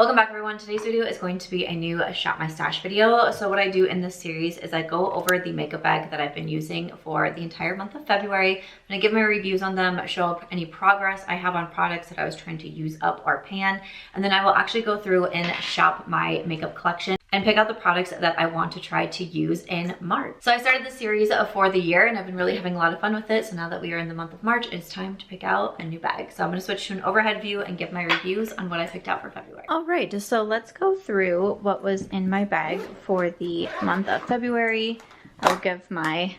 Welcome back everyone. Today's video is going to be a new Shop My Stash video. So what I do in this series is I go over the makeup bag that I've been using for the entire month of February. I'm gonna give my reviews on them, show up any progress I have on products that I was trying to use up or pan, and then I will actually go through and shop my makeup collection and pick out the products that I want to try to use in March. So I started this series for the year and I've been really having a lot of fun with it. So now that we are in the month of March, it's time to pick out a new bag. So I'm gonna switch to an overhead view and give my reviews on what I picked out for February. All right, so let's go through what was in my bag for the month of February. I'll give my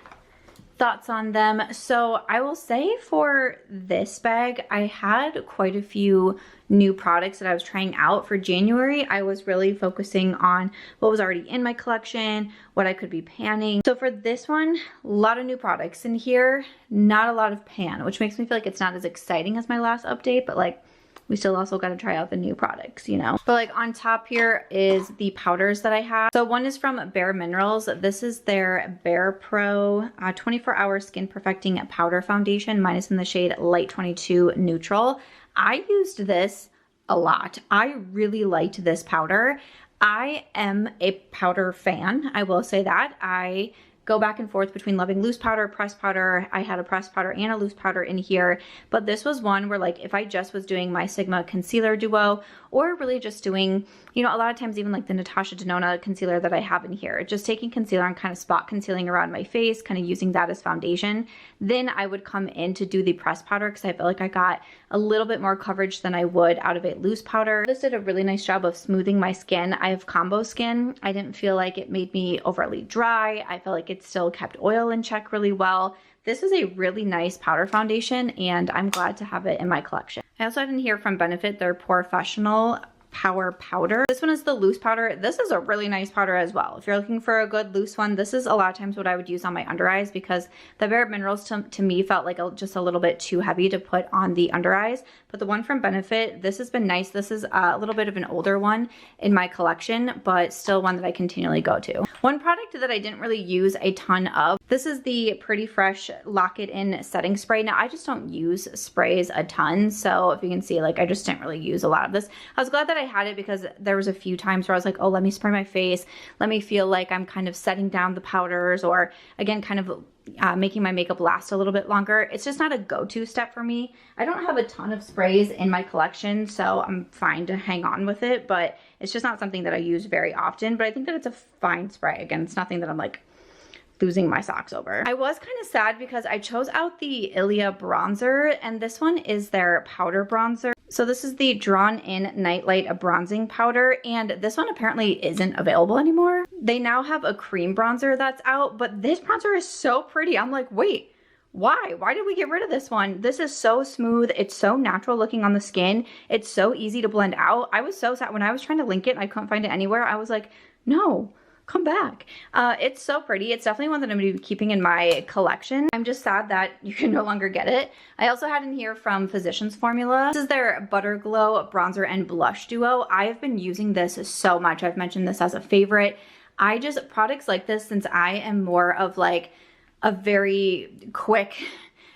thoughts on them. So I will say for this bag, I had quite a few new products that I was trying out. For January, I was really focusing on what was already in my collection, what I could be panning. So for this one, a lot of new products in here, not a lot of pan, which makes me feel like it's not as exciting as my last update, but like we still also got to try out the new products, you know. But like on top here is the powders that I have. So one is from Bare Minerals. This is their Bare Pro 24-hour skin perfecting powder foundation. Mine is in the shade Light 22 Neutral. I used this a lot. I really liked this powder. I am a powder fan, I will say that. I go back and forth between loving loose powder, pressed powder. I had a pressed powder and a loose powder in here, but this was one where like if I just was doing my Sigma concealer duo or really just doing, you know, a lot of times even like the Natasha Denona concealer that I have in here, just taking concealer and kind of spot concealing around my face, kind of using that as foundation. Then I would come in to do the pressed powder because I felt like I got a little bit more coverage than I would out of a loose powder. This did a really nice job of smoothing my skin. I have combo skin. I didn't feel like it made me overly dry. I felt like it still kept oil in check really well. This is a really nice powder foundation and I'm glad to have it in my collection. I also had in here from Benefit their Professional Power Powder. This one is the loose powder. This is a really nice powder as well. If you're looking for a good loose one, this is a lot of times what I would use on my under eyes because the Bare Minerals to me felt like just a little bit too heavy to put on the under eyes. But the one from Benefit, this has been nice. This is a little bit of an older one in my collection, but still one that I continually go to. One product that I didn't really use a ton of, this is the Pretty Fresh Lock It In Setting Spray. Now I just don't use sprays a ton, so if you can see, like I just didn't really use a lot of this. I was glad that I had it because there was a few times where I was like, oh, let me spray my face. Let me feel like I'm kind of setting down the powders or again, kind of making my makeup last a little bit longer. It's just not a go-to step for me. I don't have a ton of sprays in my collection, so I'm fine to hang on with it, but it's just not something that I use very often. But I think that it's a fine spray. Again, it's nothing that I'm like losing my socks over. I was kind of sad because I chose out the Ilia bronzer, and this one is their powder bronzer. So this is the Drawn In Nightlight Bronzing Powder, and this one apparently isn't available anymore. They now have a cream bronzer that's out, but this bronzer is so pretty. I'm like, wait, why? Why did we get rid of this one? This is so smooth. It's so natural looking on the skin. It's so easy to blend out. I was so sad when I was trying to link it and I couldn't find it anywhere. I was like, no, come back. It's so pretty. It's definitely one that I'm going to be keeping in my collection. I'm just sad that you can no longer get it. I also had in here from Physicians Formula. This is their Butter Glow Bronzer and Blush Duo. I have been using this so much. I've mentioned this as a favorite. Products like this, since I am more of like a very quick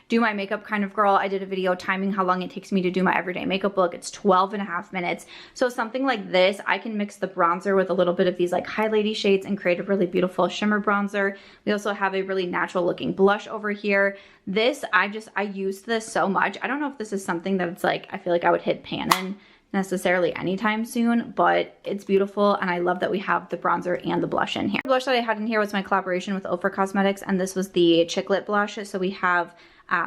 do my makeup kind of girl. I did a video timing how long it takes me to do my everyday makeup look. It's 12.5 minutes. So something like this, I can mix the bronzer with a little bit of these like highlighty shades and create a really beautiful shimmer bronzer. We also have a really natural looking blush over here. This, I use this so much. I don't know if this is something that it's like, I feel like I would hit pan in necessarily anytime soon, but it's beautiful and I love that we have the bronzer and the blush in here. The blush that I had in here was my collaboration with Ofra Cosmetics, and this was the Chiclet blush. So we have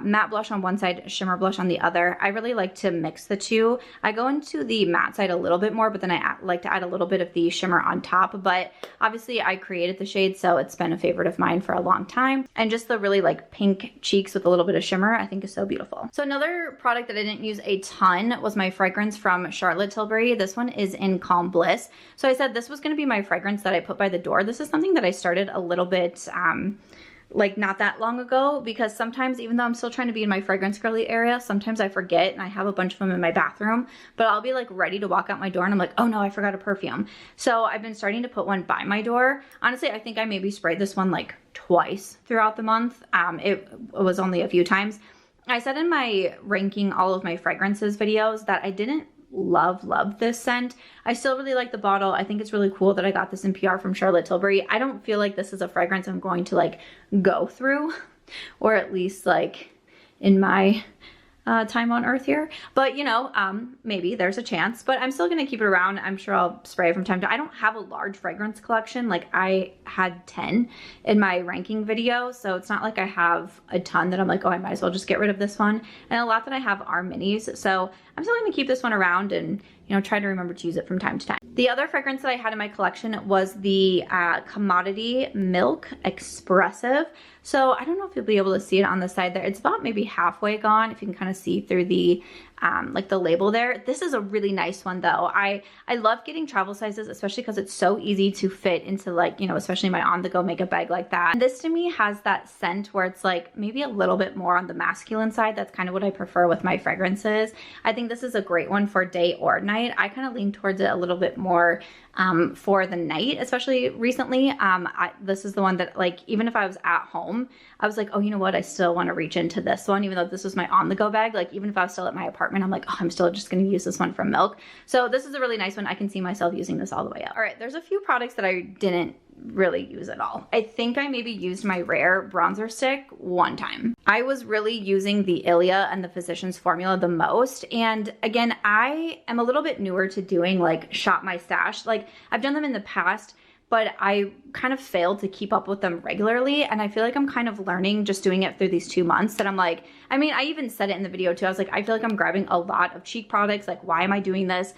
matte blush on one side, shimmer blush on the other. I really like to mix the two. I go into the matte side a little bit more, but then I like to add a little bit of the shimmer on top. But obviously I created the shade, so it's been a favorite of mine for a long time. And just the really like pink cheeks with a little bit of shimmer, I think is so beautiful. So another product that I didn't use a ton was my fragrance from Charlotte Tilbury. This one is in Calm Bliss. So I said this was going to be my fragrance that I put by the door. This is something that I started a little bit like not that long ago, because sometimes even though I'm still trying to be in my fragrance girly area, sometimes I forget and I have a bunch of them in my bathroom, but I'll be like ready to walk out my door and I'm like, oh no, I forgot a perfume. So I've been starting to put one by my door. Honestly, I think I maybe sprayed this one like twice throughout the month. It was only a few times. I said in my ranking all of my fragrances videos that I didn't love this scent. I still really like the bottle. I think it's really cool that I got this in PR from Charlotte Tilbury. I don't feel like this is a fragrance I'm going to like go through, or at least like in my time on earth here, but you know, maybe there's a chance, but I'm still gonna keep it around. I'm sure I'll spray from time to time. I don't have a large fragrance collection. Like I had 10 in my ranking video, so it's not like I have a ton that I'm like, oh, I might as well just get rid of this one. And a lot that I have are minis, so I'm still gonna keep this one around and, you know, try to remember to use it from time to time. The other fragrance that I had in my collection was the Commodity Milk Expressive. So I don't know if you'll be able to see it on the side there. It's about maybe halfway gone, if you can kind of see through the like the label there. This is a really nice one though. I love getting travel sizes, especially because it's so easy to fit into, like, you know, especially my on-the-go makeup bag like that. And this to me has that scent where it's like maybe a little bit more on the masculine side. That's kind of what I prefer with my fragrances. I think this is a great one for day or night. I kind of lean towards it a little bit more for the night, especially recently. This is the one that, like, even if I was at home, I was like, oh, you know what, I still want to reach into this one, even though this was my on-the-go bag. Like, even if I was still at my apartment, I'm like, oh, I'm still just going to use this one from Milk. So this is a really nice one. I can see myself using this all the way up. All right, there's a few products that I didn't really use at all. I think I maybe used my Rare bronzer stick one time. I was really using the Ilia and the Physician's formula the most. And again, I am a little bit newer to doing like Shop My Stash. Like, I've done them in the past, but I kind of failed to keep up with them regularly. And I feel like I'm kind of learning just doing it through these 2 months that I'm like, I mean, I even said it in the video too. I was like, I feel like I'm grabbing a lot of cheek products. Like, why am I doing this?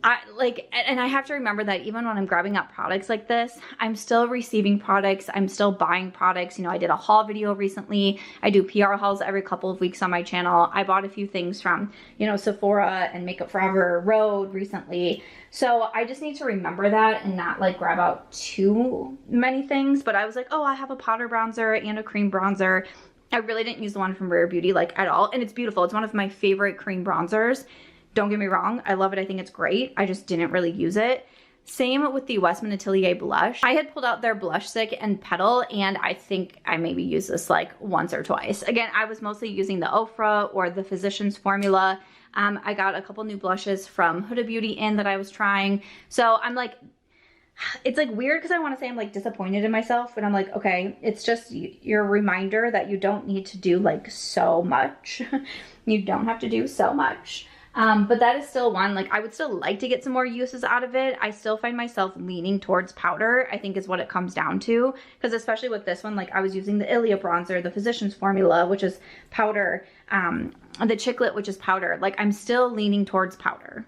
And I have to remember that even when I'm grabbing up products like this, I'm still receiving products. I'm still buying products. You know, I did a haul video recently. I do PR hauls every couple of weeks on my channel. I bought a few things from, you know, Sephora and Makeup Forever, Rhode recently. So I just need to remember that and not like grab out too many things. But I was like, oh, I have a powder bronzer and a cream bronzer. I really didn't use the one from Rare Beauty like at all. And it's beautiful. It's one of my favorite cream bronzers. Don't get me wrong, I love it. I think it's great. I just didn't really use it. Same with the Westman Atelier blush. I had pulled out their blush stick and petal, and I think I maybe used this like once or twice. Again, I was mostly using the Ofra or the Physician's formula. I got a couple new blushes from Huda Beauty in that I was trying. So I'm like, it's like weird because I want to say I'm like disappointed in myself, but I'm like, okay, it's just your reminder that you don't need to do like so much. You don't have to do so much. But that is still one, like I would still like to get some more uses out of it. I still find myself leaning towards powder, I think is what it comes down to. Because especially with this one, like I was using the Ilia bronzer, the Physician's formula, which is powder, the Chiclet, which is powder. Like I'm still leaning towards powder.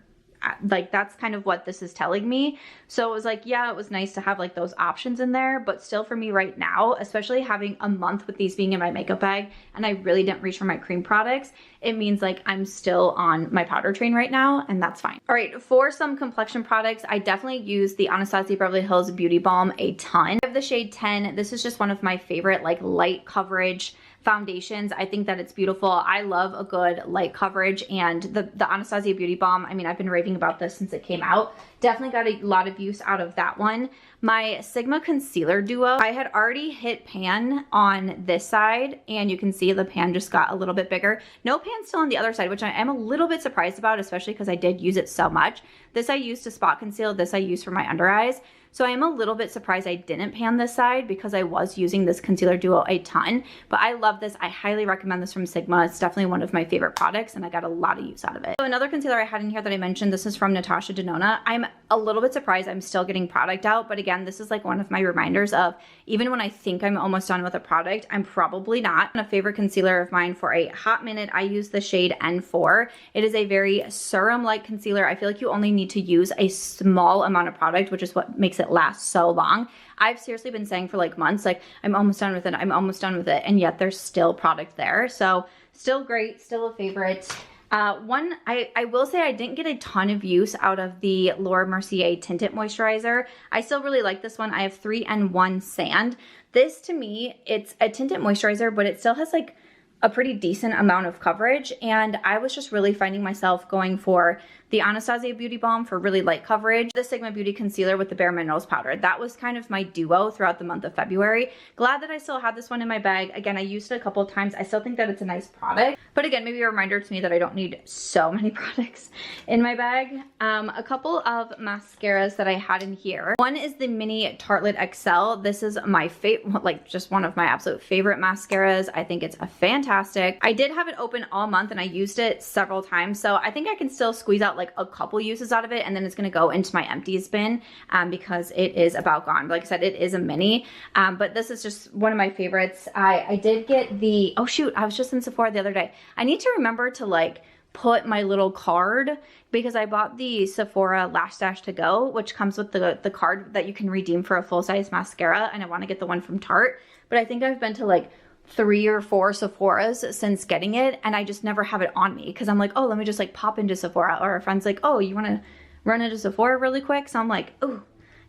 Like that's kind of what this is telling me. So it was like, yeah, it was nice to have like those options in there, but still for me right now, especially having a month with these being in my makeup bag and I really didn't reach for my cream products, it means like I'm still on my powder train right now, and that's fine. All right, for some complexion products, I definitely use the Anastasia Beverly Hills Beauty Balm a ton. I have the shade 10. This is just one of my favorite like light coverage foundations. I think that it's beautiful. I love a good light coverage, and the Anastasia Beauty Balm, I mean, I've been raving about this since it came out. Definitely got a lot of use out of that one. My Sigma Concealer Duo, I had already hit pan on this side, and you can see the pan just got a little bit bigger. No pan still on the other side, which I am a little bit surprised about, especially because I did use it so much. This I used to spot conceal, this I used for my under eyes. So I am a little bit surprised I didn't pan this side because I was using this concealer duo a ton, but I love this. I highly recommend this from Sigma. It's definitely one of my favorite products, and I got a lot of use out of it. So another concealer I had in here that I mentioned, this is from Natasha Denona. I'm a little bit surprised I'm still getting product out, but again, this is like one of my reminders of even when I think I'm almost done with a product, I'm probably not. A favorite concealer of mine for a hot minute, I use the shade N4. It is a very serum-like concealer. I feel like you only need to use a small amount of product, which is what makes it last so long. I've seriously been saying for like months, like I'm almost done with it, I'm almost done with it, and yet there's still product there. So still great, still a favorite. One, I will say I didn't get a ton of use out of the Laura Mercier Tinted Moisturizer. I still really like this one. I have 3 and 1 Sand. This to me, it's a tinted moisturizer, but it still has like a pretty decent amount of coverage, and I was just really finding myself going for the Anastasia Beauty Balm for really light coverage, the Sigma Beauty Concealer with the Bare Minerals powder. That was kind of my duo throughout the month of February. Glad that I still had this one in my bag. Again, I used it a couple of times. I still think that it's a nice product, but again, maybe a reminder to me that I don't need so many products in my bag. A couple of mascaras that I had in here. One is the mini Tarte XL. This is my favorite, like just one of my absolute favorite mascaras. I think it's a fantastic. I did have it open all month and I used it several times, so I think I can still squeeze out like a couple uses out of it, and then it's going to go into my empties bin because it is about gone. But like I said, it is a mini, but this is just one of my favorites. I did get the, oh shoot, I was just in Sephora the other day. I need to remember to like put my little card, because I bought the Sephora Lash Dash to go, which comes with the card that you can redeem for a full-size mascara, and I want to get the one from Tarte, but I think I've been to like 3 or 4 Sephoras since getting it, and I just never have it on me because I'm like, oh, let me just like pop into Sephora, or a friend's like, oh, you want to run into Sephora really quick? So I'm like, oh,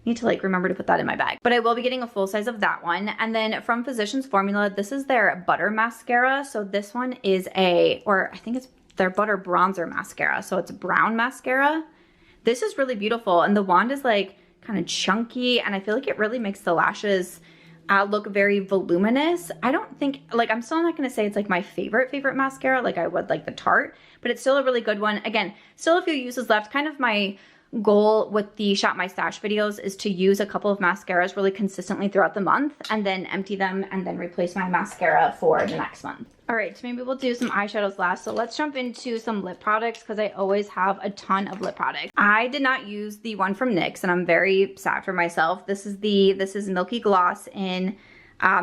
need to like remember to put that in my bag. But I will be getting a full size of that one. And then from Physicians Formula, this is their Butter Mascara. So this one is or I think it's their Butter Bronzer Mascara. So it's brown mascara. This is really beautiful, and the wand is like kind of chunky, and I feel like it really makes the lashes look very voluminous. I don't think, like, I'm still not going to say it's like my favorite mascara like I would like the Tarte, but it's still a really good one. Again, still a few uses left. Kind of my goal with the Shop My Stash videos is to use a couple of mascaras really consistently throughout the month and then empty them and then replace my mascara for the next month. All right, so maybe we'll do some eyeshadows last. So let's jump into some lip products because I always have a ton of lip products. I did not use the one from NYX, and I'm very sad for myself. This is Milky Gloss in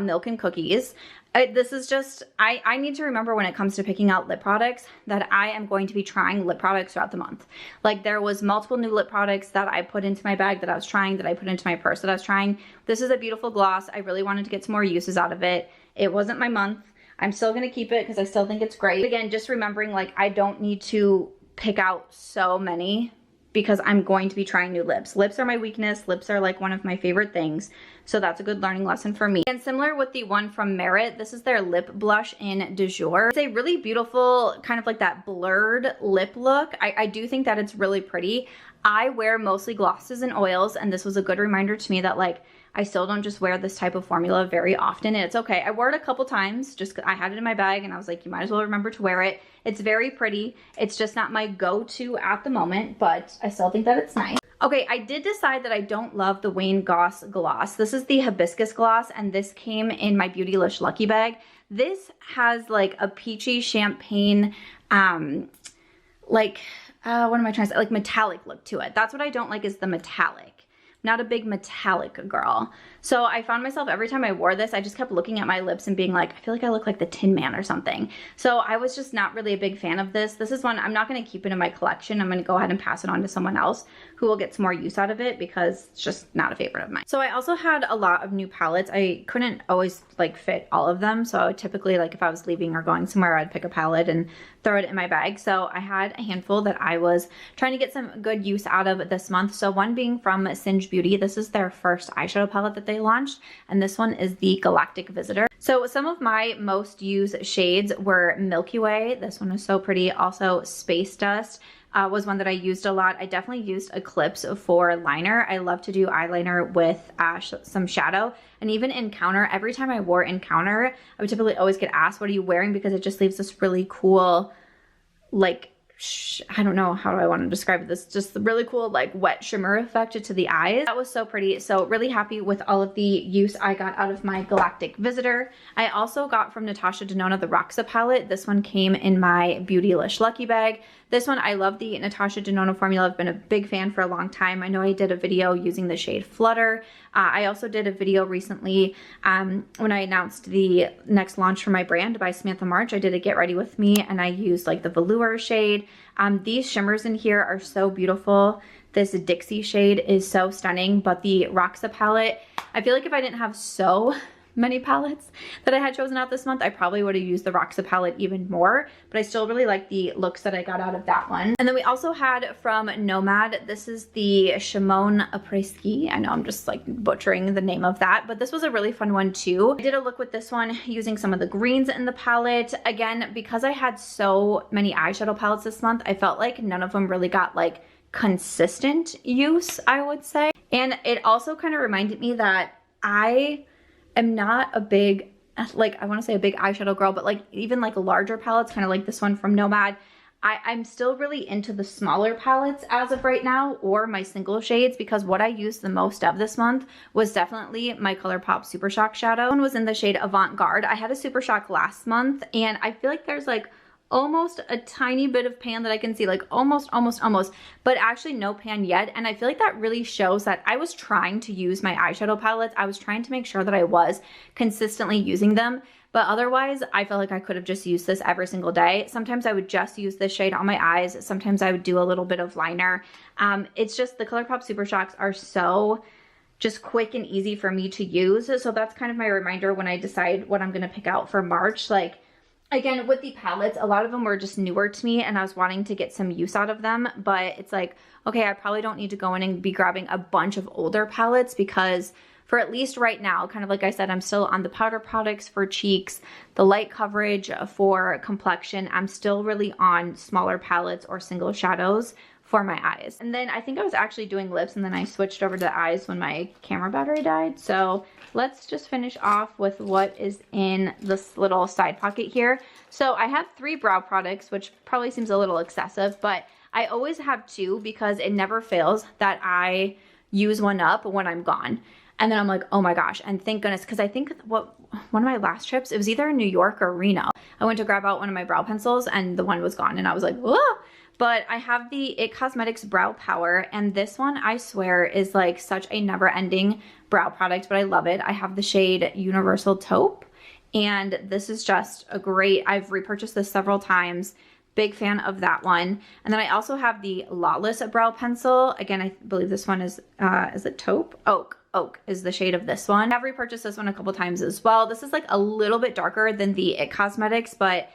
Milk and Cookies. This is just, I need to remember when it comes to picking out lip products that I am going to be trying lip products throughout the month. Like, there was multiple new lip products that I put into my bag that I was trying, that I put into my purse that I was trying. This is a beautiful gloss. I really wanted to get some more uses out of it. It wasn't my month. I'm still going to keep it because I still think it's great. Again, just remembering, like, I don't need to pick out so many because I'm going to be trying new lips. Lips are my weakness. Lips are like one of my favorite things. So that's a good learning lesson for me. And similar with the one from Merit, this is their lip blush in Du Jour. It's a really beautiful, kind of like that blurred lip look. I do think that it's really pretty. I wear mostly glosses and oils, and this was a good reminder to me that, like, I still don't just wear this type of formula very often, and it's okay. I wore it a couple times, just I had it in my bag, and I was like, you might as well remember to wear it. It's very pretty. It's just not my go-to at the moment, but I still think that it's nice. Okay, I did decide that I don't love the Wayne Goss gloss. This is the Hibiscus gloss, and this came in my Beautylish Lucky Bag. This has like a peachy champagne, what am I trying to say? Like metallic look to it. That's what I don't like, is the metallic. Not a big metallic girl. So I found myself, every time I wore this, I just kept looking at my lips and being like, I feel like I look like the Tin Man or something. So I was just not really a big fan of this. This is one, I'm not going to keep it in my collection. I'm going to go ahead and pass it on to someone else who will get some more use out of it because it's just not a favorite of mine. So I also had a lot of new palettes. I couldn't always like fit all of them. So typically, like, if I was leaving or going somewhere, I'd pick a palette and throw it in my bag. So I had a handful that I was trying to get some good use out of this month. So one being from Singe Beauty. This is their first eyeshadow palette that they launched, and this one is the Galactic Visitor. So some of my most used shades were Milky Way. This one was so pretty. Also Space Dust was one that I used a lot. I definitely used Eclipse for liner. I love to do eyeliner with some shadow. And even Encounter, every time I wore Encounter, I would typically always get asked, what are you wearing? Because it just leaves this really cool, like, I don't know, how do I want to describe this? Just the really cool, like, wet shimmer effect to the eyes. That was so pretty. So really happy with all of the use I got out of my Galactic Visitor. I also got from Natasha Denona the Roxa palette. This one came in my Beautylish Lucky Bag. This one, I love the Natasha Denona formula. I've been a big fan for a long time. I know I did a video using the shade Flutter. I also did a video recently when I announced the next launch for my brand by Samantha March. I did a Get Ready With Me, and I used like the Velour shade. These shimmers in here are so beautiful. This Dixie shade is so stunning, but the Roxa palette, I feel like if I didn't have so many palettes that I had chosen out this month, I probably would have used the Roxa palette even more, but I still really like the looks that I got out of that one. And then we also had from Nomad, this is the Shimon Après-Ski. I know I'm just like butchering the name of that, but this was a really fun one too. I did a look with this one using some of the greens in the palette. Again, because I had so many eyeshadow palettes this month, I felt like none of them really got like consistent use, I would say. And it also kind of reminded me that I am not a big, like, I want to say a big eyeshadow girl, but like even like larger palettes, kind of like this one from Nomad, I'm still really into the smaller palettes as of right now, or my single shades, because what I used the most of this month was definitely my Colourpop Super Shock shadow. One was in the shade Avant Garde. I had a Super Shock last month, and I feel like there's like almost a tiny bit of pan that I can see, like almost, but actually no pan yet. And I feel like that really shows that I was trying to use my eyeshadow palettes. I was trying to make sure that I was consistently using them, but otherwise I felt like I could have just used this every single day. Sometimes I would just use this shade on my eyes. Sometimes I would do a little bit of liner. It's just the Colourpop Super Shocks are so just quick and easy for me to use. So that's kind of my reminder when I decide what I'm going to pick out for March. Like, again, with the palettes, a lot of them were just newer to me and I was wanting to get some use out of them, but it's like, okay, I probably don't need to go in and be grabbing a bunch of older palettes, because for at least right now, kind of like I said, I'm still on the powder products for cheeks, the light coverage for complexion. I'm still really on smaller palettes or single shadows for my eyes. And then I think I was actually doing lips, and then I switched over to eyes when my camera battery died. So let's just finish off with what is in this little side pocket here. So I have 3 brow products, which probably seems a little excessive, but I always have 2 because it never fails that I use one up when I'm gone. And then I'm like, oh my gosh, and thank goodness, because I think one of my last trips, it was either in New York or Reno. I went to grab out one of my brow pencils and the one was gone, and I was like, whoa. But I have the IT Cosmetics Brow Power, and this one, I swear, is like such a never-ending brow product, but I love it. I have the shade Universal Taupe, and this is just a great, I've repurchased this several times. Big fan of that one. And then I also have the Lawless Brow Pencil. Again, I believe this one is it Taupe? Oak is the shade of this one. I've repurchased this one a couple times as well. This is like a little bit darker than the IT Cosmetics, but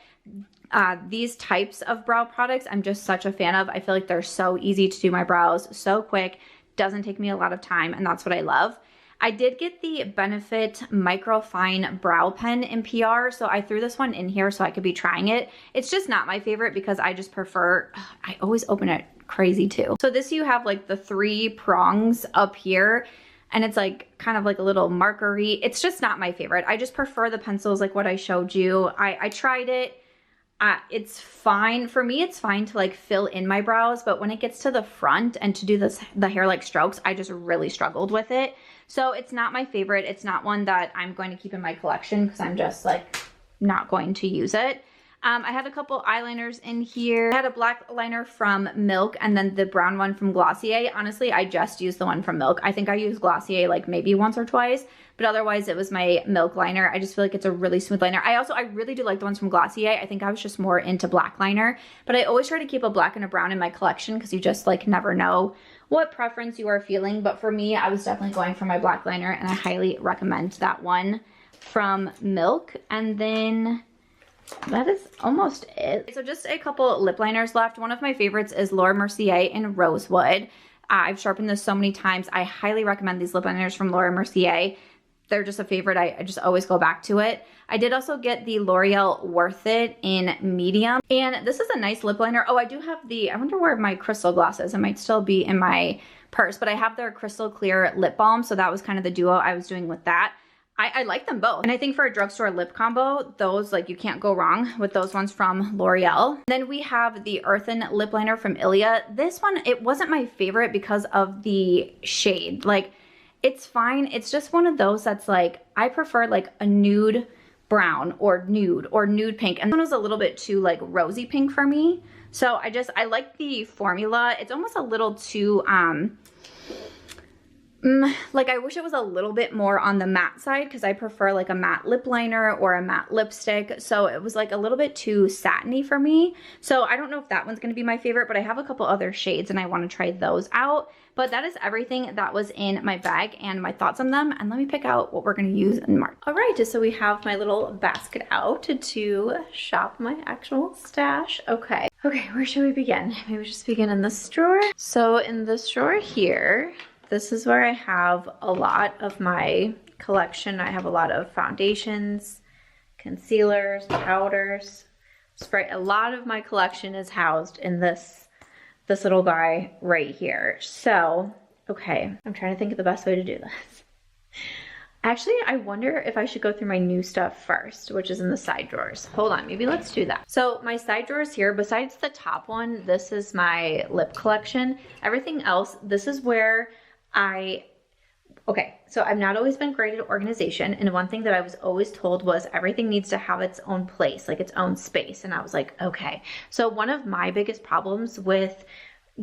these types of brow products I'm just such a fan of. I feel like they're so easy to do my brows, so quick, doesn't take me a lot of time, and that's what I love. I did get the Benefit Microfine Brow Pen in PR, so I threw this one in here so I could be trying it. It's just not my favorite because I just prefer, I always open it crazy too. So this, you have like the 3 prongs up here, and it's like kind of like a little markery. It's just not my favorite. I just prefer the pencils like what I showed you. I tried it. It's fine. For me, it's fine to like fill in my brows, but when it gets to the front and to do the hair-like strokes, I just really struggled with it. So it's not my favorite. It's not one that I'm going to keep in my collection because I'm just like not going to use it. I had a couple eyeliners in here. I had a black liner from Milk and then the brown one from Glossier. Honestly, I just used the one from Milk. I think I used Glossier like maybe once or twice, but otherwise it was my Milk liner. I just feel like it's a really smooth liner. I really do like the ones from Glossier. I think I was just more into black liner, but I always try to keep a black and a brown in my collection because you just like never know what preference you are feeling. But for me, I was definitely going for my black liner, and I highly recommend that one from Milk. And then that is almost it. So just a couple lip liners left. One of my favorites is Laura Mercier in Rosewood. I've sharpened this so many times. I highly recommend these lip liners from Laura Mercier. They're just a favorite. I just always go back to it. I did also get the Loreal Worth It in medium. And this is a nice lip liner. Oh, I do have I wonder where my crystal gloss is. It might still be in my purse, but I have their crystal clear lip balm. So that was kind of the duo I was doing with that. I like them both. And I think for a drugstore lip combo, those, like, you can't go wrong with those ones from L'Oreal. Then we have the Earthen lip liner from Ilia. This one, it wasn't my favorite because of the shade. Like, it's fine. It's just one of those that's like, I prefer like a nude brown or nude pink. And this one was a little bit too like rosy pink for me. So I like the formula. It's almost a little too, Like I wish it was a little bit more on the matte side because I prefer like a matte lip liner or a matte lipstick. So it was like a little bit too satiny for me. So I don't know if that one's going to be my favorite, but I have a couple other shades and I want to try those out. But that is everything that was in my bag and my thoughts on them. And let me pick out what we're going to use in March. All right, so we have my little basket out to shop my actual stash. Okay, where should we begin? Maybe just begin in this drawer. So in this drawer here, this is where I have a lot of my collection. I have a lot of foundations, concealers, powders, spray. A lot of my collection is housed in this little guy right here. So, okay, I'm trying to think of the best way to do this. Actually, I wonder if I should go through my new stuff first, which is in the side drawers. Hold on, maybe let's do that. So my side drawers here, besides the top one, this is my lip collection. Everything else, this is where okay, so I've not always been great at organization, and one thing that I was always told was everything needs to have its own place, like its own space, and I was like, okay. So one of my biggest problems with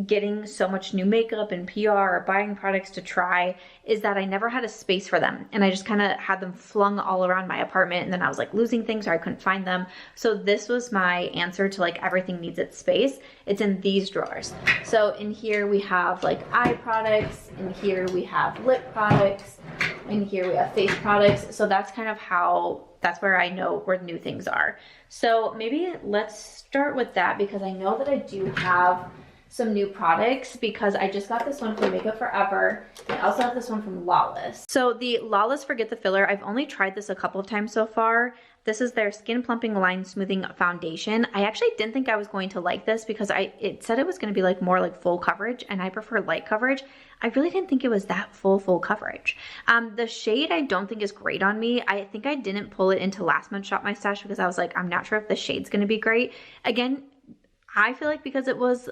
getting so much new makeup and PR or buying products to try is that I never had a space for them, and I just kind of had them flung all around my apartment, and then I was like losing things or I couldn't find them. So this was my answer to like everything needs its space. It's in these drawers. So in here we have like eye products, in here we have lip products, in here we have face products. So that's kind of how, that's where I know where new things are. So maybe let's start with that because I know that I do have some new products because I just got this one from Makeup Forever. I also have this one from Lawless. So the Lawless Forget the Filler, I've only tried this a couple of times so far. This is their Skin Plumping Line Smoothing Foundation. I actually didn't think I was going to like this because it said it was going to be like more like full coverage, and I prefer light coverage. I really didn't think it was that full coverage. The shade I don't think is great on me. I think I didn't pull it into last month's Shop My Stash because I was like, I'm not sure if the shade's going to be great. Again, I feel like because it was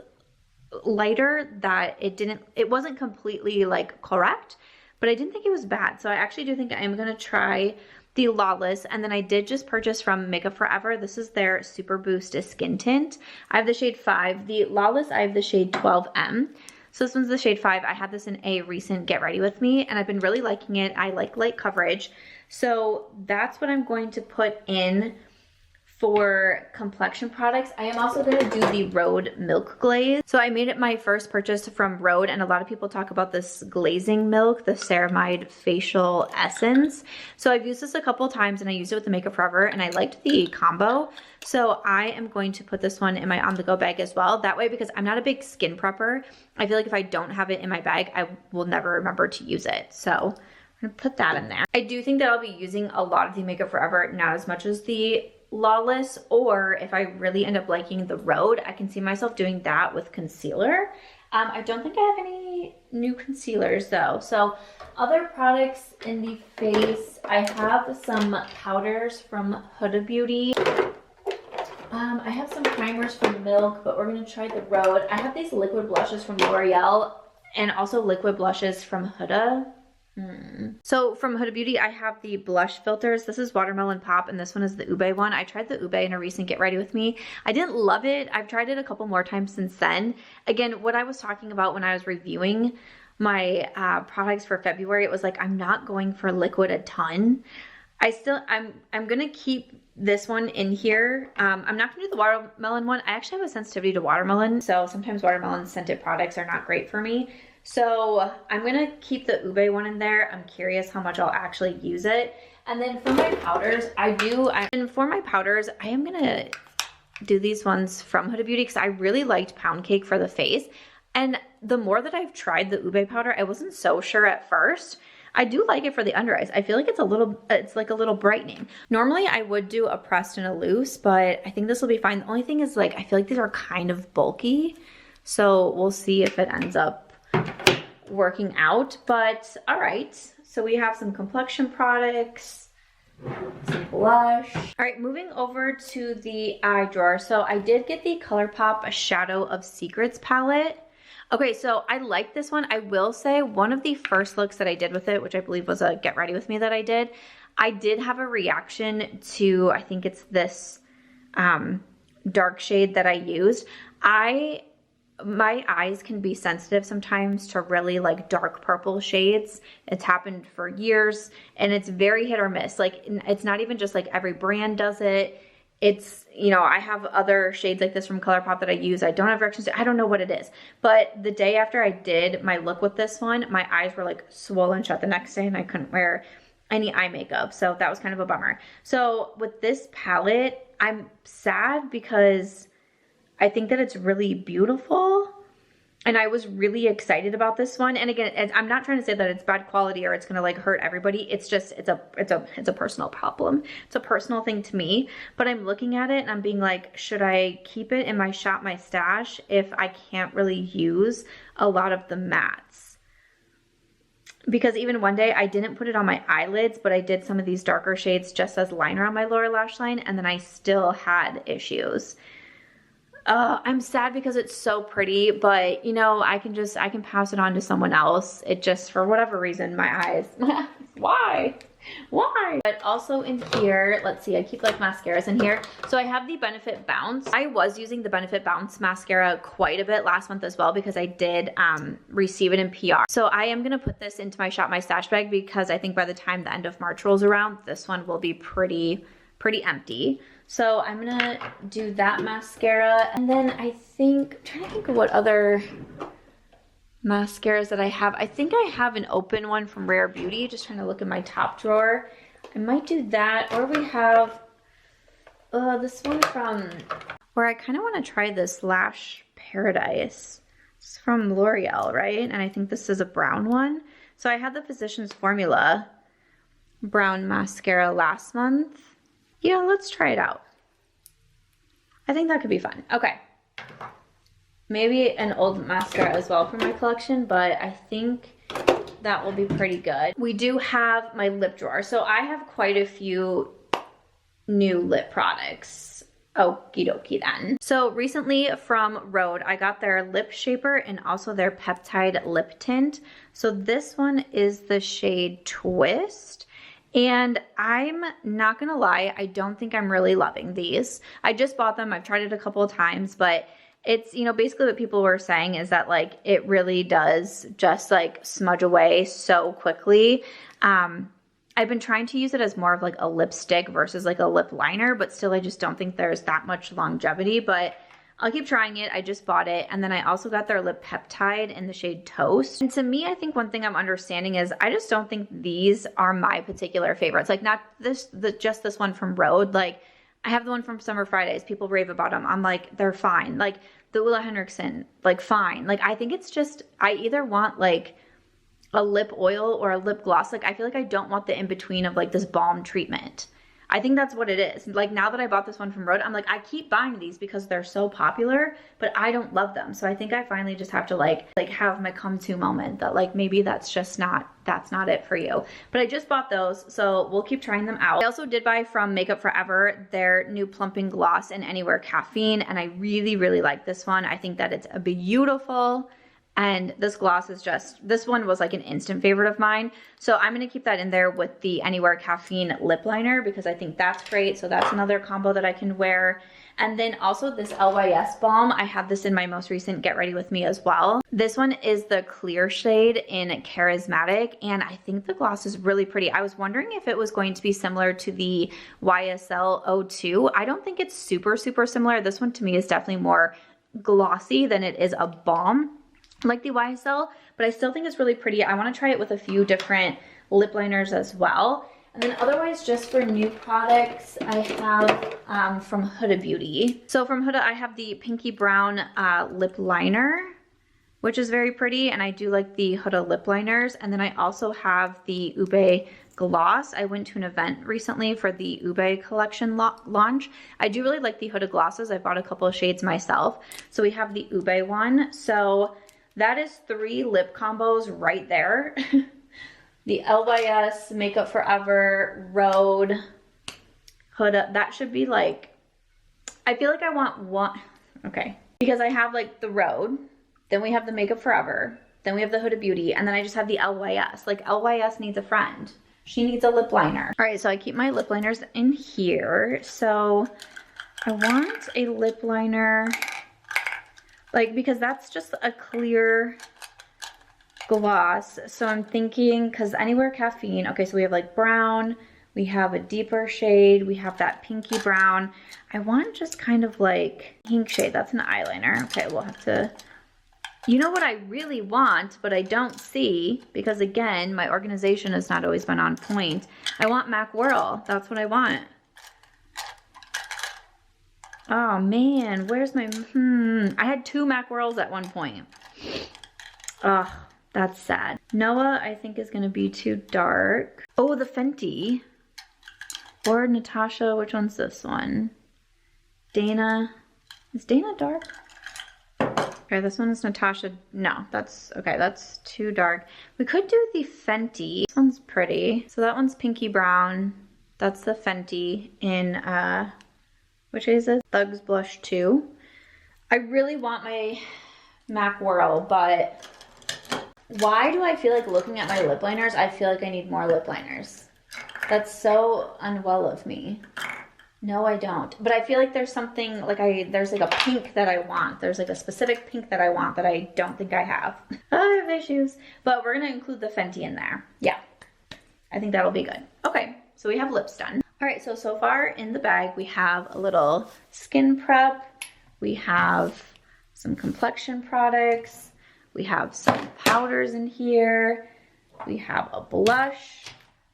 lighter that it wasn't completely like correct, but I didn't think it was bad. So I actually do think I am gonna try the Lawless. And then I did just purchase from Makeup Forever. This is their Super Boost Skin Tint. I have the shade 5. The Lawless, I have the shade 12M. So this one's the shade 5. I had this in a recent Get Ready With Me, and I've been really liking it. I like light coverage. So that's what I'm going to put in for complexion products. I am also going to do the Rhode Milk Glaze. So I made it my first purchase from Rhode, and a lot of people talk about this glazing milk, the ceramide facial essence. So I've used this a couple times and I used it with the Makeup Forever and I liked the combo. So I am going to put this one in my on-the-go bag as well. That way, because I'm not a big skin prepper, I feel like if I don't have it in my bag, I will never remember to use it. So I'm gonna put that in there. I do think that I'll be using a lot of the Makeup Forever, not as much as the Lawless, or if I really end up liking the Rhode, I can see myself doing that with concealer. I don't think I have any new concealers though. So other products in the face, I have some powders from Huda Beauty. I have some primers from Milk, but we're gonna try the Rhode. I have these liquid blushes from L'Oreal and also liquid blushes from Huda. So from Huda Beauty, I have the blush filters. This is Watermelon Pop, and this one is the Ube one. I tried the Ube in a recent Get Ready With Me. I didn't love it. I've tried it a couple more times since then. Again, what I was talking about when I was reviewing my products for February, it was like, I'm not going for liquid a ton. I'm gonna keep this one in here. I'm not gonna do the watermelon one. I actually have a sensitivity to watermelon, so sometimes watermelon scented products are not great for me. So I'm gonna keep the Ube one in there. I'm curious how much I'll actually use it. And then for my powders, I am gonna do these ones from Huda Beauty because I really liked Pound Cake for the face. And the more that I've tried the Ube powder, I wasn't so sure at first. I do like it for the under eyes. I feel like it's like a little brightening. Normally I would do a pressed and a loose, but I think this will be fine. The only thing is, like, I feel like these are kind of bulky. So we'll see if it ends up working out, but all right. So we have some complexion products, some blush. All right, moving over to the eye drawer. So I did get the Colourpop Shadow of Secrets palette. Okay, so I like this one. I will say one of the first looks that I did with it, which I believe was a Get Ready With Me that I did have a reaction to, I think it's this dark shade that I used. I my eyes can be sensitive sometimes to really like dark purple shades. It's happened for years and it's very hit or miss. Like it's not even just like every brand does it. It's, you know, I have other shades like this from Colourpop that I use. I don't have reactions to, I don't know what it is. But the day after I did my look with this one, my eyes were like swollen shut the next day and I couldn't wear any eye makeup. So that was kind of a bummer. So with this palette, I'm sad because I think that it's really beautiful. And I was really excited about this one. And again, I'm not trying to say that it's bad quality or it's gonna like hurt everybody. It's just, it's a personal problem. It's a personal thing to me. But I'm looking at it and I'm being like, should I keep it in my Shop My Stash if I can't really use a lot of the mattes? Because even one day I didn't put it on my eyelids, but I did some of these darker shades just as liner on my lower lash line, and then I still had issues. I'm sad because it's so pretty, but you know, I can pass it on to someone else. It just, for whatever reason, my eyes, why? But also in here, let's see, I keep like mascaras in here. So I have the Benefit Bounce. I was using the Benefit Bounce mascara quite a bit last month as well because I did receive it in PR. So I am gonna put this into my Shop My Stash bag because I think by the time the end of March rolls around, this one will be pretty empty. So I'm gonna do that mascara. And then I'm trying to think of what other mascaras that I have. I think I have an open one from Rare Beauty, just trying to look in my top drawer. I might do that, or we have this one from, where I kind of want to try this Lash Paradise. It's from L'Oreal, right? And I think this is a brown one. So I had the Physicians Formula brown mascara last month. Yeah, let's try it out. I think that could be fun. Okay. Maybe an old mascara as well for my collection, but I think that will be pretty good. We do have my lip drawer. So I have quite a few new lip products. Okie dokie then. So recently from Rhode, I got their lip shaper and also their peptide lip tint. So this one is the shade Twist. And I'm not gonna lie, I don't think I'm really loving these. I just bought them, I've tried it a couple of times, but it's, you know, basically what people were saying is that like it really does just like smudge away so quickly. I've been trying to use it as more of like a lipstick versus like a lip liner, but still I just don't think there's that much longevity, but I'll keep trying it. I just bought it. And then I also got their lip peptide in the shade Toast. And to me, I think one thing I'm understanding is I just don't think these are my particular favorites. Like not just this one from Rhode. Like I have the one from Summer Fridays. People rave about them. I'm like, they're fine. Like the Ulla Henriksen, like fine. Like I think it's just, I either want like a lip oil or a lip gloss. Like I feel like I don't want the in-between of like this balm treatment. I think that's what it is. Like now that I bought this one from Rhode, I'm like, I keep buying these because they're so popular, but I don't love them. So I think I finally just have to like have my come to moment that like maybe that's not it for you. But I just bought those, so we'll keep trying them out. I also did buy from Makeup Forever their new plumping gloss in Anywhere Caffeine, and I really, really like this one. I think that it's a beautiful. And this gloss is just, this one was like an instant favorite of mine. So I'm going to keep that in there with the Anywhere Caffeine lip liner because I think that's great. So that's another combo that I can wear. And then also this LYS balm. I have this in my most recent Get Ready With Me as well. This one is the clear shade in Charismatic. And I think the gloss is really pretty. I was wondering if it was going to be similar to the YSL 02. I don't think it's super, super similar. This one to me is definitely more glossy than it is a balm, like the YSL, but I still think it's really pretty. I want to try it with a few different lip liners as well. And then otherwise, just for new products, I have from Huda Beauty. So from Huda, I have the Pinky Brown lip liner, which is very pretty, and I do like the Huda lip liners. And then I also have the Ube gloss. I went to an event recently for the Ube collection launch. I do really like the Huda glosses. I bought a couple of shades myself. So we have the Ube one. So that is 3 lip combos right there. The LYS, Makeup Forever, Rhode, Huda. That should be like, I feel like I want one. Okay. Because I have like the Rhode, then we have the Makeup Forever, then we have the Huda Beauty, and then I just have the LYS. Like LYS needs a friend. She needs a lip liner. All right, so I keep my lip liners in here. So I want a lip liner Like, because that's just a clear gloss. So I'm thinking, because Anywhere Caffeine, okay, so we have like brown, we have a deeper shade, we have that pinky brown. I want just kind of like pink shade. That's an eyeliner. Okay, we'll have to, you know what I really want, but I don't see, because again, my organization has not always been on point. I want Mac Whirl. That's what I want. Oh man, where's my, I had 2 Mac Whirls at one point. Ugh, that's sad. Noah, I think, is gonna be too dark. Oh, the Fenty. Or Natasha, which one's this one? Dana, is Dana dark? Okay, this one is Natasha. No, that's, okay, that's too dark. We could do the Fenty. This one's pretty. So that one's pinky brown. That's the Fenty in, which is it? Thugs Blush 2. I really want my Mac Whirl, but why do I feel like looking at my lip liners, I feel like I need more lip liners? That's so unwell of me. No, I don't. But I feel like there's something, like there's like a pink that I want. There's like a specific pink that I want that I don't think I have. I have issues. But we're going to include the Fenty in there. Yeah. I think that'll be good. Okay, so we have lips done. All right, so far in the bag, we have a little skin prep. We have some complexion products. We have some powders in here. We have a blush,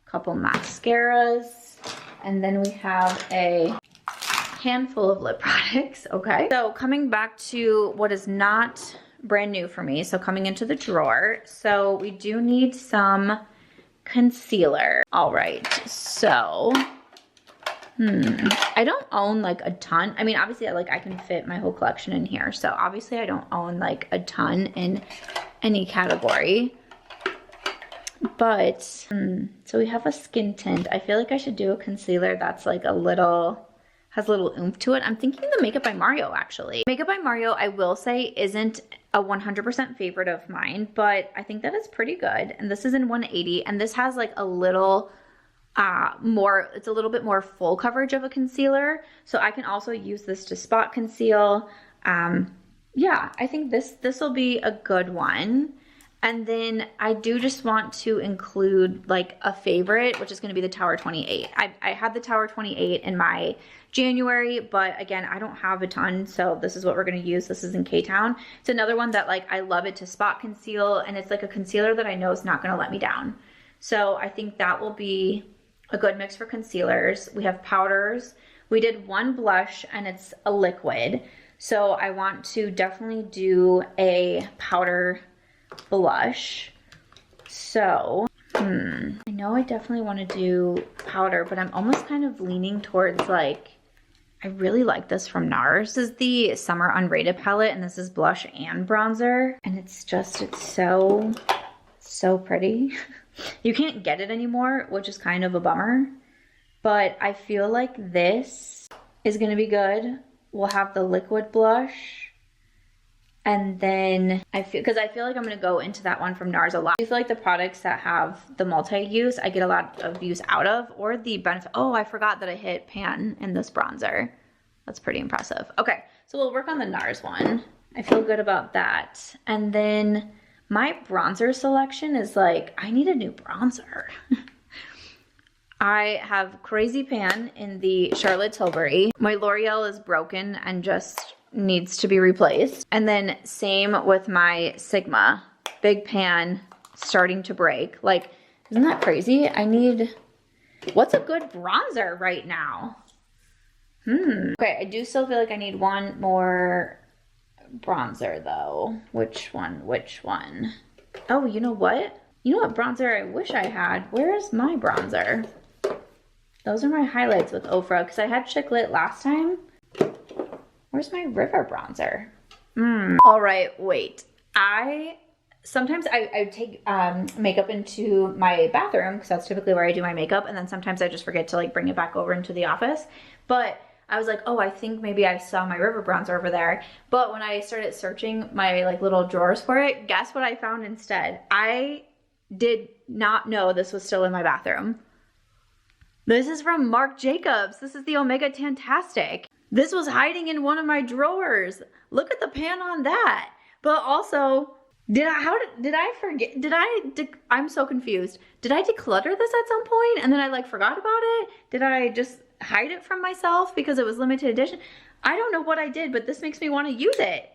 a couple mascaras, and then we have a handful of lip products, okay? So coming back to what is not brand new for me, so coming into the drawer, so we do need some concealer. All right, so I don't own like a ton. I mean, obviously I can fit my whole collection in here. So obviously I don't own like a ton in any category. But, so we have a skin tint. I feel like I should do a concealer that's like a little, has a little oomph to it. I'm thinking the Makeup by Mario actually. Makeup by Mario, I will say, isn't a 100% favorite of mine, but I think that it's pretty good. And this is in 180, and this has like a little more, it's a little bit more full coverage of a concealer. So I can also use this to spot conceal. Yeah, I think this will be a good one. And then I do just want to include like a favorite, which is going to be the Tower 28. I had the Tower 28 in my January, but again, I don't have a ton, so this is what we're going to use. This is in K-Town. It's another one that like I love it to spot conceal, and it's like a concealer that I know is not going to let me down. So I think that will be a good mix for concealers. We have powders. We did one blush, and it's a liquid. So I want to definitely do a powder blush. So, I know I definitely want to do powder, but I'm almost kind of leaning towards like, I really like this from NARS. This is the Summer Unrated palette, and this is blush and bronzer. And it's just, it's so pretty. You can't get it anymore, which is kind of a bummer. But I feel like this is going to be good. We'll have the liquid blush. And then I feel like I'm going to go into that one from NARS a lot. I feel like the products that have the multi-use, I get a lot of use out of, or the benefit. Oh, I forgot that I hit pan in this bronzer. That's pretty impressive. Okay, so we'll work on the NARS one. I feel good about that. And then my bronzer selection is like, I need a new bronzer. I have Crazy Pan in the Charlotte Tilbury. My L'Oreal is broken and just needs to be replaced. And then same with my Sigma. Big Pan starting to break. Like, isn't that crazy? I need, what's a good bronzer right now? Okay, I do still feel like I need one more bronzer though. Which one? Oh, you know what? You know what bronzer I wish I had? Where is my bronzer? Those are my highlights with Ofra, because I had Chick Lit last time. Where's my River bronzer? All right, wait. Sometimes I take makeup into my bathroom, because that's typically where I do my makeup, and then sometimes I just forget to like bring it back over into the office. But I was like, oh, I think maybe I saw my River bronzer over there. But when I started searching my like little drawers for it, guess what I found instead? I did not know this was still in my bathroom. This is from Marc Jacobs. This is the Omega Tantastic. This was hiding in one of my drawers. Look at the pan on that. But also, I'm so confused. Did I declutter this at some point and then I like forgot about it? Did I just hide it from myself because it was limited edition? I don't know what I did, but this makes me want to use it.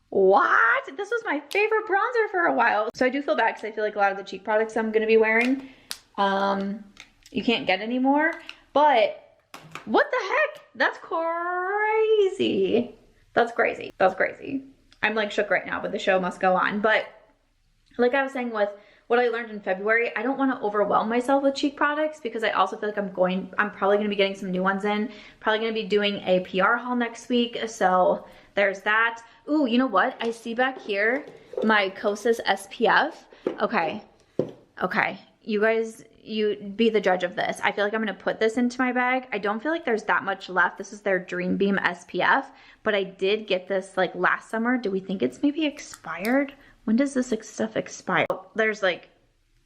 What? This was my favorite bronzer for a while. So I do feel bad because I feel like a lot of the cheek products I'm going to be wearing, you can't get anymore. But what the heck? That's crazy. That's crazy. That's crazy. I'm like shook right now, but the show must go on. But like I was saying with what I learned in February, I don't want to overwhelm myself with cheek products because I also feel like I'm probably going to be getting some new ones in. Probably going to be doing a PR haul next week. So there's that. Ooh, you know what? I see back here my Kosas SPF. Okay. Okay. You guys, you be the judge of this. I feel like I'm going to put this into my bag. I don't feel like there's that much left. This is their Dream Beam SPF, but I did get this like last summer. Do we think it's maybe expired? When does this stuff expire? There's like,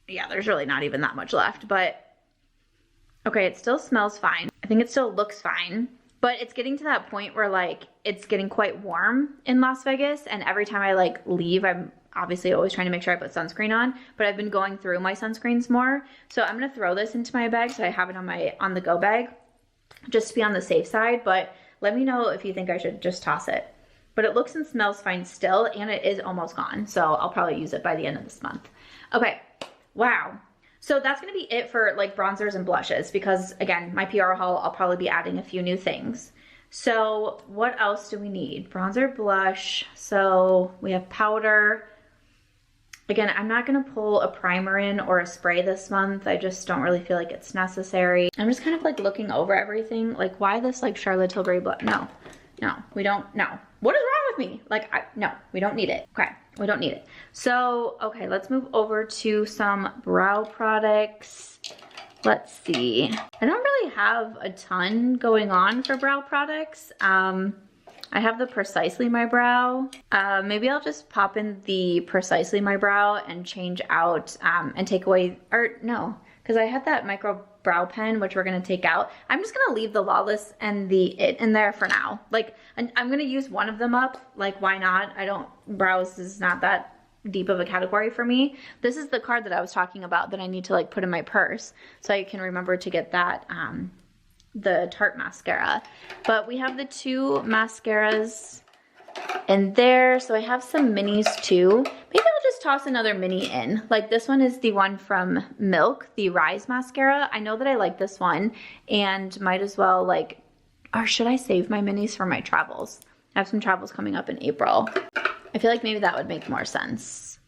yeah, there's really not even that much left, but okay, it still smells fine. I think it still looks fine, but it's getting to that point where like it's getting quite warm in Las Vegas, and every time I like leave, I'm obviously always trying to make sure I put sunscreen on, but I've been going through my sunscreens more. So I'm gonna throw this into my bag so I have it on my on-the-go bag just to be on the safe side, but let me know if you think I should just toss it. But it looks and smells fine still, and it is almost gone, so I'll probably use it by the end of this month. Okay, wow. So that's gonna be it for like bronzers and blushes because again, my PR haul, I'll probably be adding a few new things. So what else do we need? Bronzer, blush, so we have powder. Again, I'm not gonna pull a primer in or a spray this month. I just don't really feel like it's necessary. I'm just kind of like looking over everything. Like why this like Charlotte Tilbury blush? No, we don't, no. What is wrong with me? Like, no, we don't need it. Okay, we don't need it. So, okay, let's move over to some brow products. Let's see. I don't really have a ton going on for brow products. I have the Precisely My Brow. Maybe I'll just pop in the Precisely My Brow and change out and take away, or no, because I had that micro brow pen, which we're gonna take out. I'm just gonna leave the Lawless and the It in there for now. Like, I'm gonna use one of them up. Like, why not? Brows is not that deep of a category for me. This is the card that I was talking about that I need to like put in my purse so I can remember to get that, the Tarte mascara. But we have the two mascaras in there. So I have some minis too. Maybe I'll just toss another mini in. Like this one is the one from Milk, the Rise mascara. I know that I like this one and might as well like, or should I save my minis for my travels? I have some travels coming up in April. I feel like maybe that would make more sense.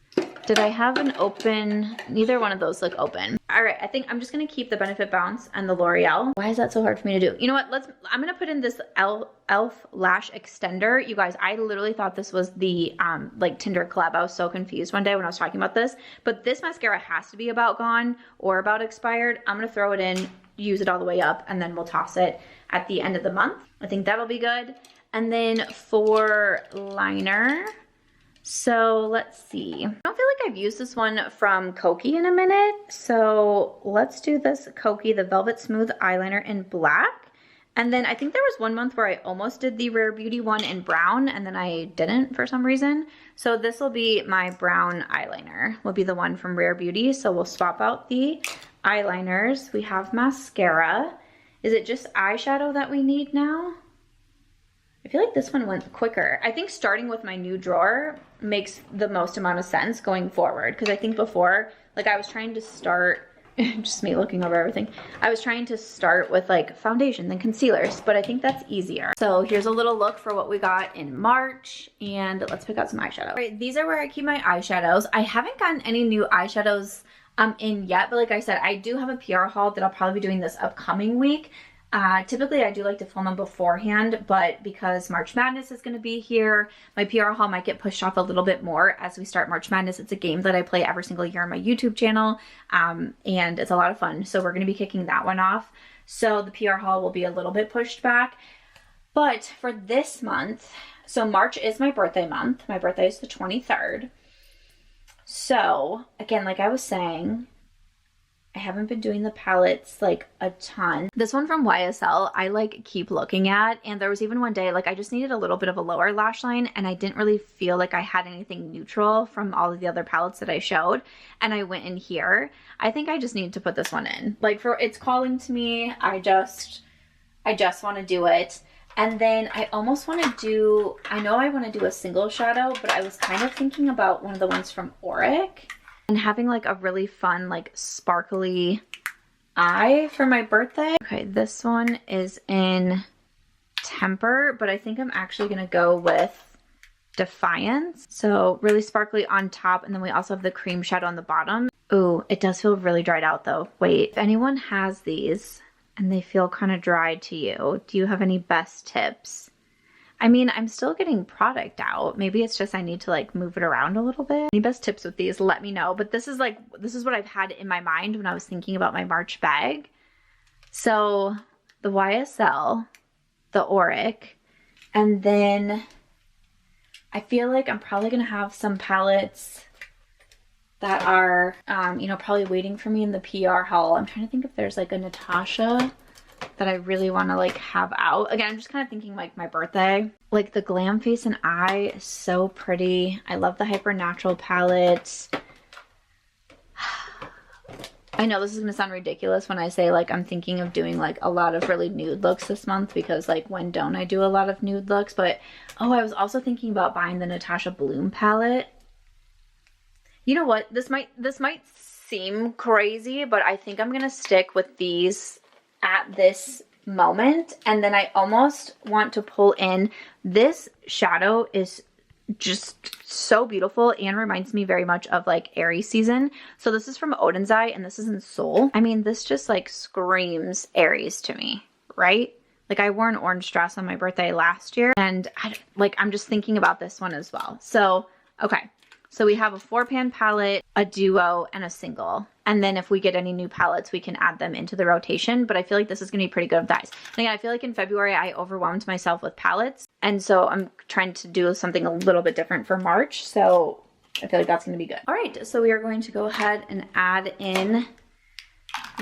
Did I have an open? Neither one of those look open. All right, I think I'm just gonna keep the Benefit Bounce and the L'Oreal. Why is that so hard for me to do? You know what, I'm gonna put in this e.l.f. Lash Extender. You guys, I literally thought this was the like Tinder collab. I was so confused one day when I was talking about this, but this mascara has to be about gone or about expired. I'm gonna throw it in, use it all the way up, and then we'll toss it at the end of the month. I think that'll be good. And then for liner, so let's see. I don't feel like I've used this one from Kokie in a minute. So let's do this Kokie, the Velvet Smooth Eyeliner in black. And then I think there was one month where I almost did the Rare Beauty one in brown and then I didn't for some reason. So this will be my brown eyeliner, will be the one from Rare Beauty. So we'll swap out the eyeliners. We have mascara. Is it just eyeshadow that we need now? I feel like this one went quicker. I think starting with my new drawer makes the most amount of sense going forward. Because I think before, like I was trying to start, just me looking over everything. I was trying to start with like foundation, then concealers, but I think that's easier. So here's a little look for what we got in March, and let's pick out some eyeshadow. All right, these are where I keep my eyeshadows. I haven't gotten any new eyeshadows in yet, but like I said, I do have a PR haul that I'll probably be doing this upcoming week. Typically I do like to film them beforehand, but because March Madness is going to be here, my PR haul might get pushed off a little bit more as we start March Madness. It's a game that I play every single year on my YouTube channel, and it's a lot of fun. So we're going to be kicking that one off. So the PR haul will be a little bit pushed back. But for this month, so March is my birthday month. My birthday is the 23rd. So again, like I was saying, I haven't been doing the palettes like a ton. This one from YSL, I like keep looking at, and there was even one day like I just needed a little bit of a lower lash line and I didn't really feel like I had anything neutral from all of the other palettes that I showed, and I went in here. I think I just need to put this one in. Like for it's calling to me, I just want to do it. And then I almost want to do, I know I want to do a single shadow, but I was kind of thinking about one of the ones from Auric and having like a really fun, like sparkly eye for my birthday. Okay, this one is in Temper, but I think I'm actually going to go with Defiance. So really sparkly on top, and then we also have the cream shadow on the bottom. Ooh, it does feel really dried out though. Wait, if anyone has these and they feel kind of dry to you, do you have any best tips? I mean, I'm still getting product out. Maybe it's just I need to like move it around a little bit. Any best tips with these, let me know. But this is what I've had in my mind when I was thinking about my March bag. So the YSL, the Auric, and then I feel like I'm probably going to have some palettes that are, you know, probably waiting for me in the PR haul. I'm trying to think if there's like a Natasha that I really want to like have out. Again, I'm just kind of thinking like my birthday. Like the Glam Face and Eye is so pretty. I love the Hyper Natural palette. I know this is gonna sound ridiculous when I say like I'm thinking of doing like a lot of really nude looks this month, because like when don't I do a lot of nude looks? But oh, I was also thinking about buying the Natasha Bloom palette. You know what? This might seem crazy, but I think I'm gonna stick with these at this moment. And then I almost want to pull in, this shadow is just so beautiful and reminds me very much of like Aries season. So this is from Odin's Eye and this is in Soul. I mean, this just like screams Aries to me, right? Like I wore an orange dress on my birthday last year, and I'm just thinking about this one as well. So, okay. So we have a 4-pan palette, a duo, and a single. And then if we get any new palettes, we can add them into the rotation. But I feel like this is going to be pretty good with eyes. And again, I feel like in February, I overwhelmed myself with palettes. And so I'm trying to do something a little bit different for March. So I feel like that's going to be good. All right, so we are going to go ahead and add in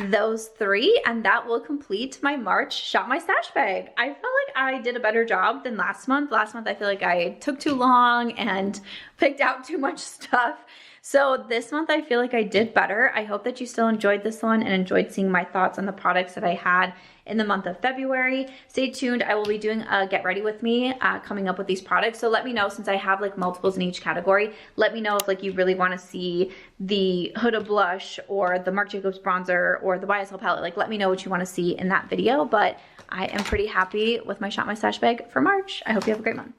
those 3, and that will complete my March Shop My Stash bag. I felt like I did a better job than last month. Last month I feel like I took too long and picked out too much stuff. So this month I feel like I did better. I hope that you still enjoyed this one and enjoyed seeing my thoughts on the products that I had in the month of February. Stay tuned. I will be doing a get ready with me coming up with these products. So let me know, since I have like multiples in each category, let me know if like you really want to see the Huda Blush or the Marc Jacobs bronzer or the YSL palette. Like let me know what you want to see in that video. But I am pretty happy with my Shop My Stash bag for March. I hope you have a great month.